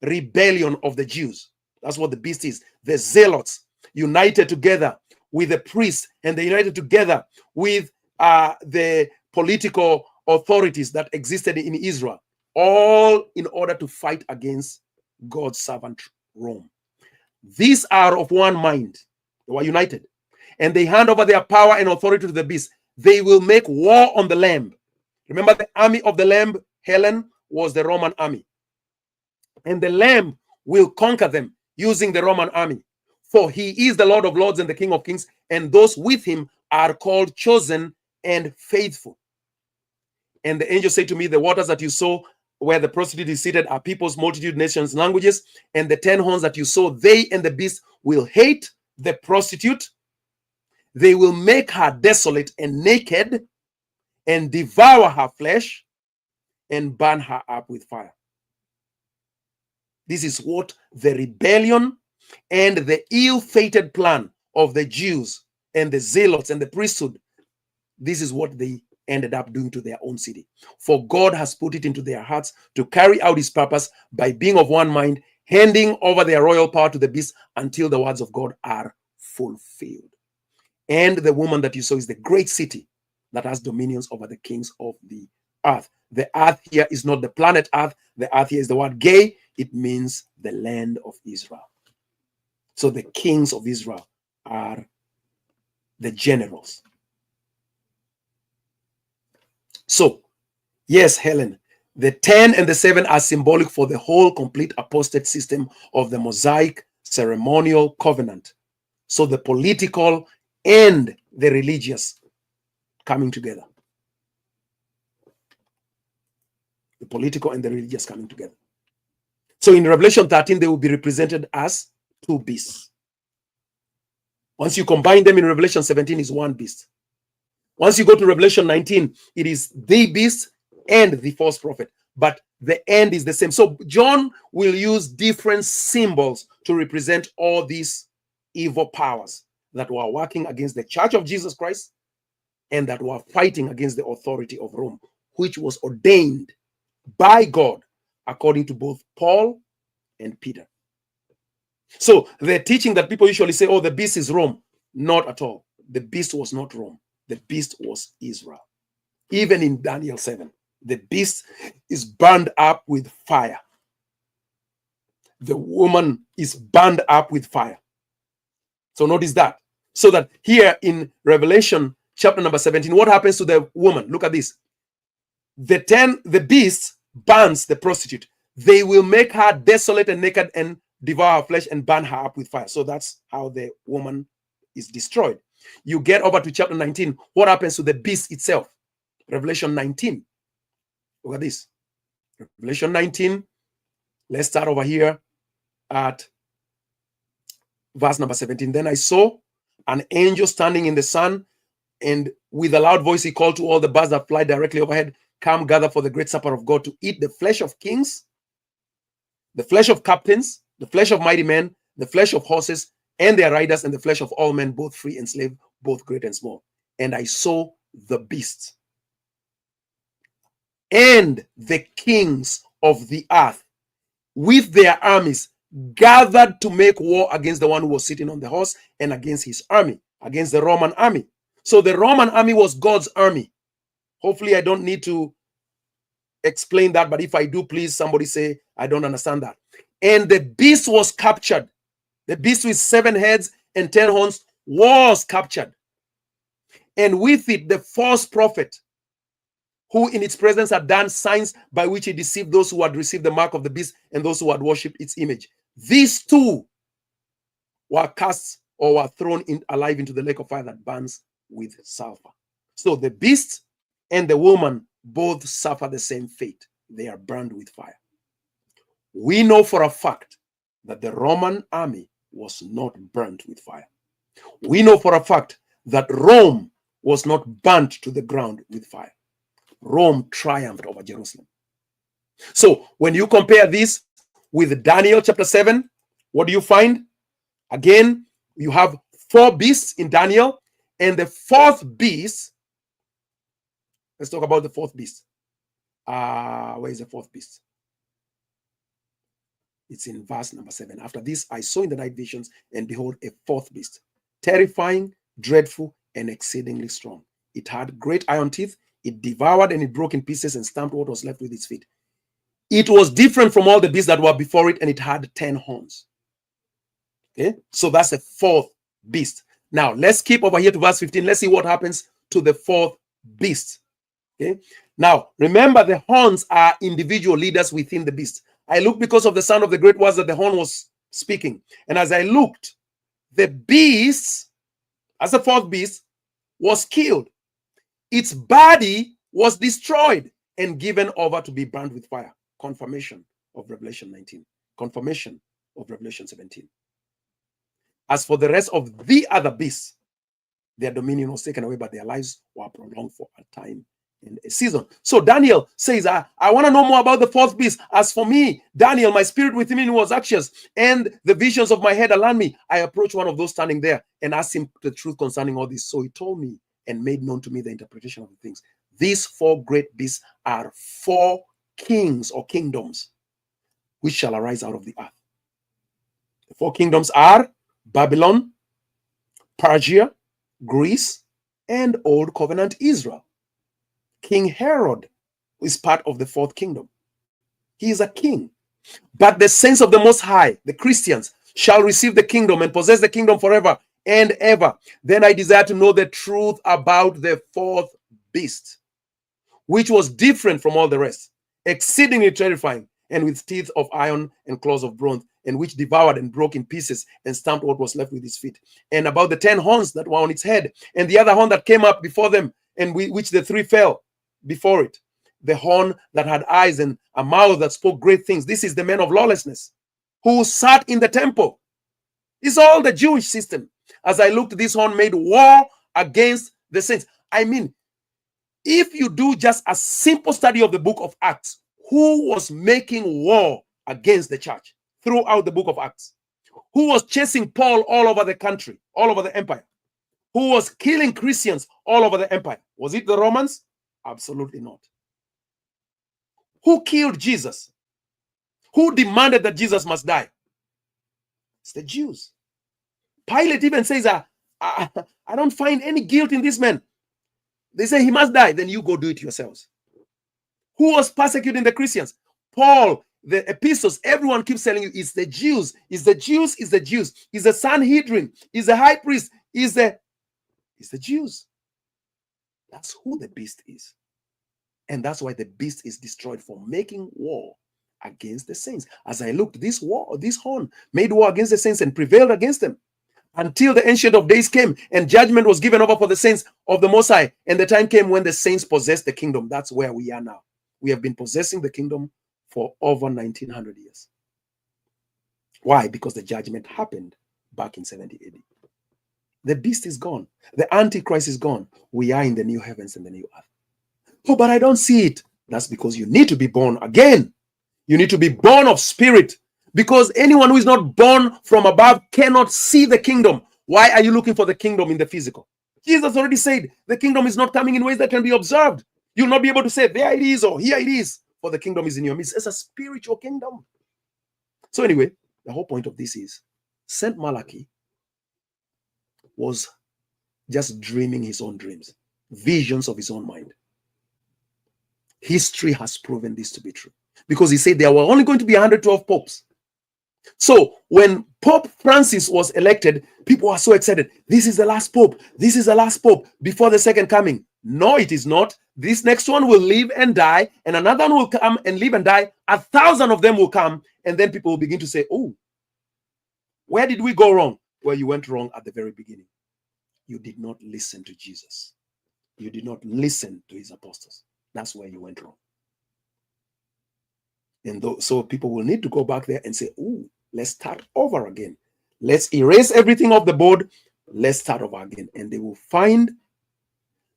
rebellion of the Jews. That's what the beast is. The zealots united together with the priests, and they united together with the political authorities that existed in Israel, all in order to fight against God's servant Rome. These are of one mind. They were united, and they hand over their power and authority to the beast. They will make war on the Lamb. Remember, the army of the Lamb, Helen, was the Roman army. And the Lamb will conquer them using the Roman army. For he is the Lord of lords and the King of kings, and those with him are called chosen and faithful. And the angel said to me, the waters that you saw where the prostitute is seated are peoples, multitude, nations, languages. And the 10 horns that you saw, they and the beast will hate the prostitute. They will make her desolate and naked, and devour her flesh, and burn her up with fire. This is what the rebellion and the ill-fated plan of the Jews and the zealots and the priesthood, this is what they ended up doing to their own city. For God has put it into their hearts to carry out his purpose by being of one mind, handing over their royal power to the beast until the words of God are fulfilled. And the woman that you saw is the great city that has dominions over the kings of the earth. The earth here is not the planet Earth. The earth here is the word gay. It means the land of Israel. So the kings of Israel are the generals. So, yes, Helen, the 10 and the 7 are symbolic for the whole complete apostate system of the Mosaic ceremonial covenant. So the political and the religious coming together. The political and the religious coming together. So in Revelation 13, they will be represented as 2 beasts. Once you combine them in Revelation 17, is 1 beast. Once you go to Revelation 19, it is the beast and the false prophet. But the end is the same. So John will use different symbols to represent all these evil powers that were working against the church of Jesus Christ and that were fighting against the authority of Rome, which was ordained by God, according to both Paul and Peter. So the teaching that people usually say, oh, the beast is Rome, not at all. The beast was not Rome. The beast was Israel. Even in Daniel 7, the beast is burned up with fire. The woman is burned up with fire. So notice that. So that here in Revelation chapter number 17, what happens to the woman? Look at this. The beast burns the prostitute. They will make her desolate and naked and devour her flesh and burn her up with fire. So that's how the woman is destroyed. You get over to chapter 19. What happens to the beast itself? Revelation 19. Look at this. Revelation 19. Let's start over here at verse number 17. Then I saw an angel standing in the sun, and with a loud voice he called to all the birds that fly directly overhead, come gather for the great supper of God, to eat the flesh of kings, the flesh of captains, the flesh of mighty men, the flesh of horses and their riders, and the flesh of all men, both free and slave, both great and small. And I saw the beasts and the kings of the earth with their armies gathered to make war against the one who was sitting on the horse and against his army, against the Roman army. So the Roman army was God's army. Hopefully I don't need to explain that, but if I do, please somebody say, I don't understand that. And the beast was captured. The beast with 7 heads and 10 horns was captured. And with it, the false prophet, who in its presence had done signs by which he deceived those who had received the mark of the beast and those who had worshipped its image. These two were cast or were thrown alive into the lake of fire that burns with sulfur. So the beast and the woman both suffer the same fate. They are burned with fire. We know for a fact that the Roman army was not burnt with fire. We know for a fact that Rome was not burnt to the ground with fire. Rome triumphed over Jerusalem. So when you compare this with Daniel chapter 7, what do you find? Again, you have 4 beasts in Daniel, and the 4th beast, let's talk about the 4th beast. Where is the 4th beast? It's in verse number 7. After this, I saw in the night visions, and behold, a 4th beast, terrifying, dreadful, and exceedingly strong. It had great iron teeth. It devoured and it broke in pieces and stamped what was left with its feet. It was different from all the beasts that were before it, and it had 10 horns. Okay, so that's the 4th beast. Now let's keep over here to verse 15. Let's see what happens to the 4th beast. Okay, now remember, the horns are individual leaders within the beast. I looked because of the sound of the great words that the horn was speaking, and as I looked, the beast, as the 4th beast, was killed. Its body was destroyed and given over to be burned with fire. Confirmation of Revelation 19. Confirmation of Revelation 17. As for the rest of the other beasts, their dominion was taken away, but their lives were prolonged for a time and a season. So Daniel says, I want to know more about the 4th beast. As for me, Daniel, my spirit within me was anxious, and the visions of my head alarmed me. I approached one of those standing there and asked him the truth concerning all this. So he told me and made known to me the interpretation of the things. These 4 great beasts are 4 kings or kingdoms which shall arise out of the earth. The 4 kingdoms are Babylon, Persia, Greece, and Old Covenant Israel. King Herod is part of the 4th kingdom. He is a king. But the saints of the Most High, the Christians, shall receive the kingdom and possess the kingdom forever and ever. Then I desire to know the truth about the 4th beast, which was different from all the rest, exceedingly terrifying, and with teeth of iron and claws of bronze, and which devoured and broke in pieces and stamped what was left with its feet. And about the 10 horns that were on its head, and the other horn that came up before them, and which the 3 fell before it. The horn that had eyes and a mouth that spoke great things. This is the man of lawlessness who sat in the temple. It's all the Jewish system. As I looked, this horn made war against the saints. I mean, if you do just a simple study of the book of Acts, who was making war against the church throughout the book of Acts? Who was chasing Paul all over the country, all over the empire? Who was killing Christians all over the empire? Was it the Romans? Absolutely not. Who killed Jesus? Who demanded that Jesus must die? It's the Jews. Pilate even says, I don't find any guilt in this man. They say he must die. Then you go do it yourselves. Who was persecuting the Christians? Paul, the epistles, everyone keeps telling you it's the Jews. It's the Jews, it's the Jews. It's the Sanhedrin, it's the high priest, it's the Jews. That's who the beast is. And that's why the beast is destroyed, for making war against the saints. As I looked, this horn made war against the saints and prevailed against them until the Ancient of Days came and judgment was given over for the saints of the Most High. And the time came when the saints possessed the kingdom. That's where we are now. We have been possessing the kingdom for over 1900 years. Why? Because the judgment happened back in 70 AD. The beast is gone. The Antichrist is gone. We are in the new heavens and the new earth. Oh, but I don't see it. That's because you need to be born again. You need to be born of spirit, because anyone who is not born from above cannot see the kingdom. Why are you looking for the kingdom in the physical? Jesus already said the kingdom is not coming in ways that can be observed. You'll not be able to say there it is or here it is, for the kingdom is in your midst. It's a spiritual kingdom. So anyway, the whole point of this is Saint Malachi was just dreaming his own dreams, visions of his own mind. History has proven this to be true, because he said there were only going to be 112 popes. So when Pope Francis was elected, people were so excited. This is the last pope. This is the last pope before the second coming. No, it is not. This next one will live and die, and another one will come and live and die. 1,000 of them will come, and then people will begin to say, oh, where did we go wrong? Well, you went wrong at the very beginning. You did not listen to Jesus. You did not listen to his apostles. That's where you went wrong. And so people will need to go back there and say, oh, let's start over again. Let's erase everything off the board. Let's start over again. And they will find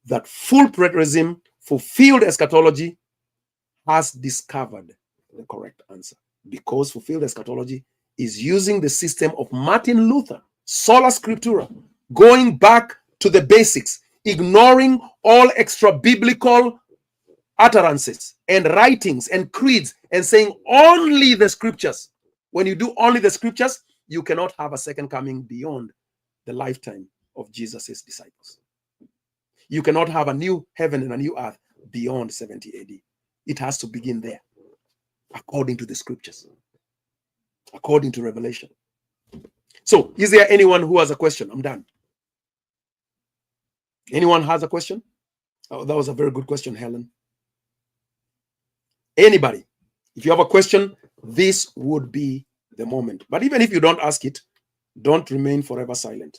that full preterism, fulfilled eschatology, has discovered the correct answer. Because fulfilled eschatology is using the system of Martin Luther, sola scriptura, going back to the basics, ignoring all extra biblical utterances and writings and creeds, and saying only the scriptures. When you do only the scriptures, you cannot have a second coming beyond the lifetime of Jesus's disciples. You cannot have a new heaven and a new earth beyond 70 AD. It has to begin there, according to the scriptures, according to Revelation. So, is there anyone who has a question? I'm done. Anyone has a question? Oh, that was a very good question, Helen. Anybody, if you have a question, this would be the moment. But even if you don't ask it, don't remain forever silent.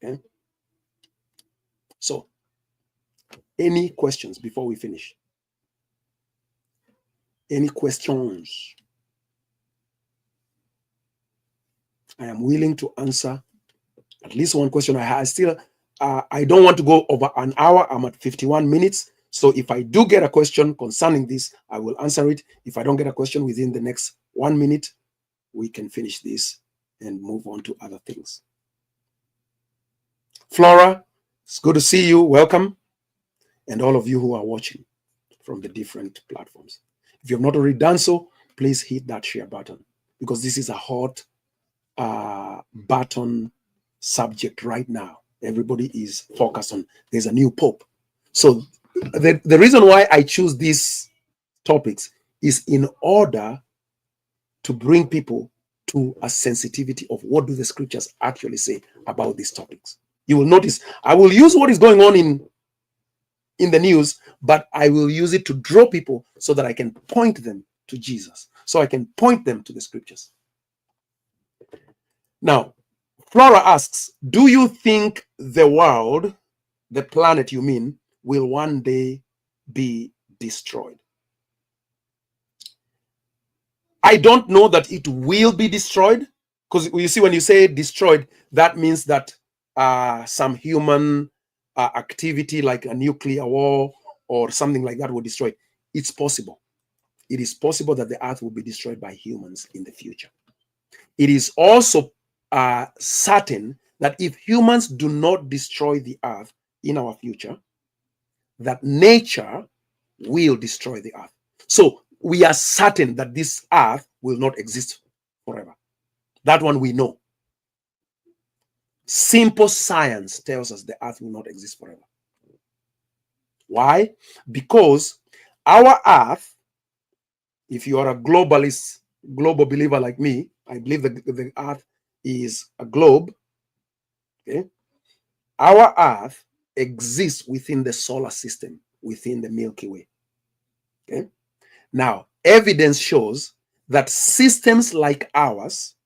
Okay? So, any questions before we finish? Any questions? I am willing to answer at least one question. I don't want to go over an hour. I'm at 51 minutes. So if I do get a question concerning this, I will answer it. If I don't get a question within the next 1 minute, we can finish this and move on to other things. Flora, it's good to see you. Welcome. And all of you who are watching from the different platforms. If you have not already done so, please hit that share button, because this is a hot button subject right now. Everybody is focused on, there's a new pope. So the reason why I choose these topics is in order to bring people to a sensitivity of what do the scriptures actually say about these topics. You will notice I will use what is going on in the news, but I will use it to draw people so that I can point them to Jesus, so I can point them to the scriptures. Now, Flora asks, do you think the world, the planet you mean, will one day be destroyed? I don't know that it will be destroyed, because you see, when you say destroyed, that means that some human activity like a nuclear war or something like that will destroy it. It's possible. It is possible that the earth will be destroyed by humans in the future. It is also certain that if humans do not destroy the earth in our future, that nature will destroy the earth. So we are certain that this earth will not exist forever. That one we know. Simple science tells us the earth will not exist forever. Why? Because our earth, if you are a globalist, global believer like me, I believe that the earth is a globe. Okay? Our earth exists within the solar system, within the Milky Way. Okay? Now, evidence shows that systems like ours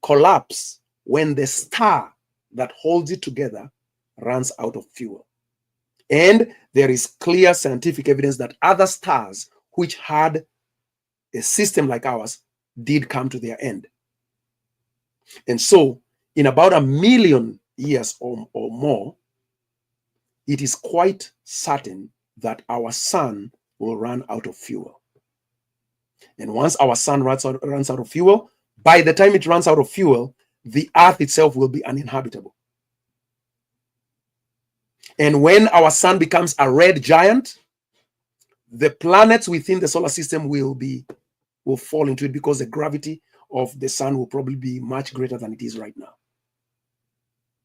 collapse when the star that holds it together runs out of fuel. And there is clear scientific evidence that other stars which had a system like ours did come to their end. And so, in about 1 million years or more, it is quite certain that our sun will run out of fuel. And once our sun runs out of fuel, by the time it runs out of fuel, the earth itself will be uninhabitable. And when our sun becomes a red giant, the planets within the solar system will fall into it, because the gravity of the sun will probably be much greater than it is right now.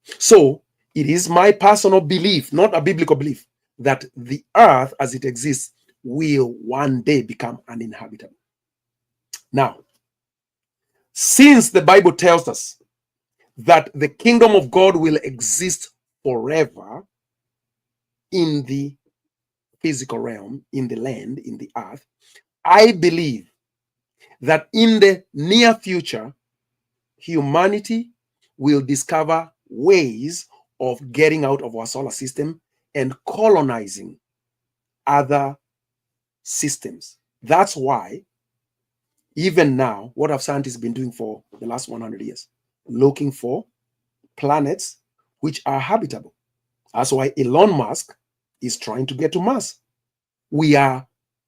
So It is my personal belief, not a biblical belief, that the earth as it exists will one day become uninhabitable. Now, since the Bible tells us that the kingdom of God will exist forever in the physical realm, in the land, in the earth, I believe that in the near future, humanity will discover ways of getting out of our solar system and colonizing other systems. That's why, even now, what have scientists been doing for the last 100 years? Looking for planets which are habitable. That's why Elon Musk is trying to get to Mars. We are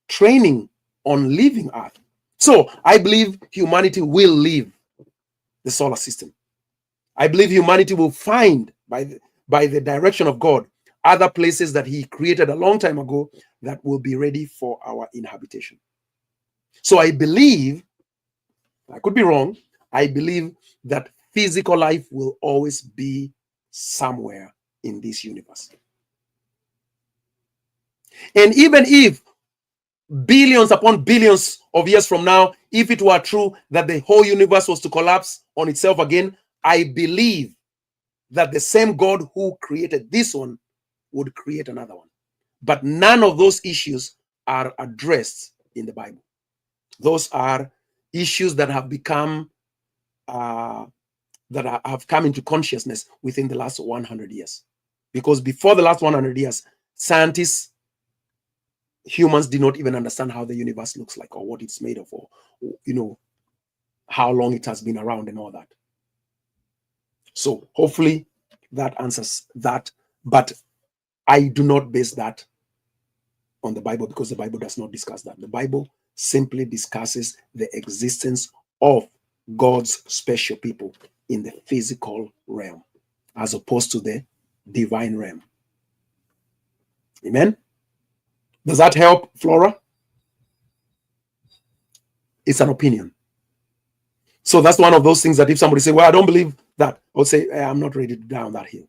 training on leaving Earth. So I believe humanity will leave the solar system. I believe humanity will find, by the direction of God, other places that he created a long time ago that will be ready for our inhabitation. So I believe, I could be wrong, I believe that physical life will always be somewhere in this universe. And even if billions upon billions of years from now, if it were true that the whole universe was to collapse on itself again, I believe that the same God who created this one would create another one. But none of those issues are addressed in the Bible. Those are issues that have become, have come into consciousness within the last 100 years. Because before the last 100 years, scientists, humans did not even understand how the universe looks like or what it's made of, or how long it has been around and all that. So hopefully that answers that. But I do not base that on the Bible, because the Bible does not discuss that. The Bible simply discusses the existence of God's special people in the physical realm, as opposed to the divine realm. Amen? Does that help, Flora? It's an opinion. So that's one of those things that if somebody say, well, I don't believe that, I would say, I'm not ready to down that hill.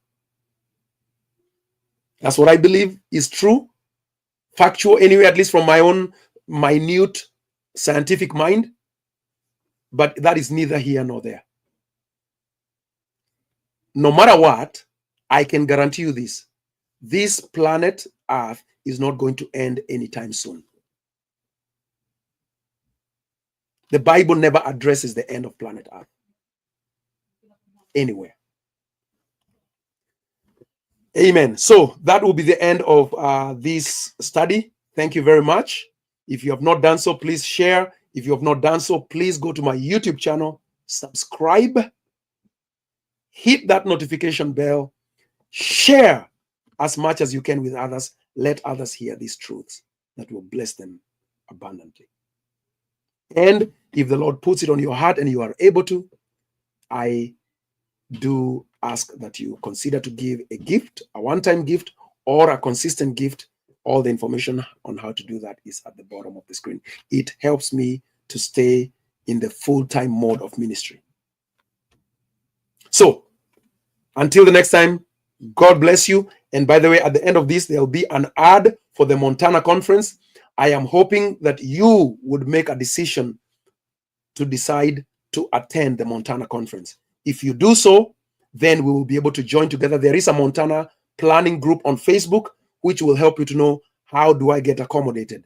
That's what I believe is true, factual anyway, at least from my own minute scientific mind. But that is neither here nor there. No matter what, I can guarantee you this. This planet Earth is not going to end anytime soon. The Bible never addresses the end of planet Earth anywhere. Amen. So that will be the end of this study. Thank you very much. If you have not done so, please share. If you have not done so, please go to my YouTube channel, subscribe, hit that notification bell, share as much as you can with others. Let others hear these truths that will bless them abundantly. And if the Lord puts it on your heart and you are able to, I do ask that you consider to give a gift, a one-time gift or a consistent gift. All the information on how to do that is at the bottom of the screen. It helps me to stay in the full-time mode of ministry. So, until the next time, God bless you. And by the way, at the end of this, there'll be an ad for the Montana conference. I am hoping that you would make a decision to decide to attend the Montana conference. If you do so, then we will be able to join together. There is a Montana planning group on Facebook, which will help you to know, how do I get accommodated?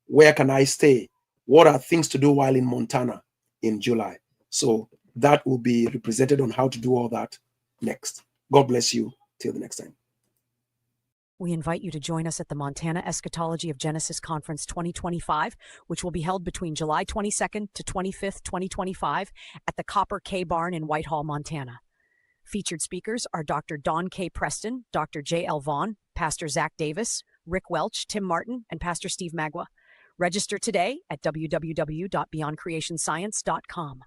Where can I stay? What are things to do while in Montana in July? So that will be represented on how to do all that next. God bless you. Till the next time. We invite you to join us at the Montana Eschatology of Genesis Conference 2025, which will be held between July 22nd to 25th, 2025 at the Copper K Barn in Whitehall, Montana. Featured speakers are Dr. Don K. Preston, Dr. J. L. Vaughn, Pastor Zach Davis, Rick Welch, Tim Martin, and Pastor Steve Magwa. Register today at www.beyondcreationscience.com.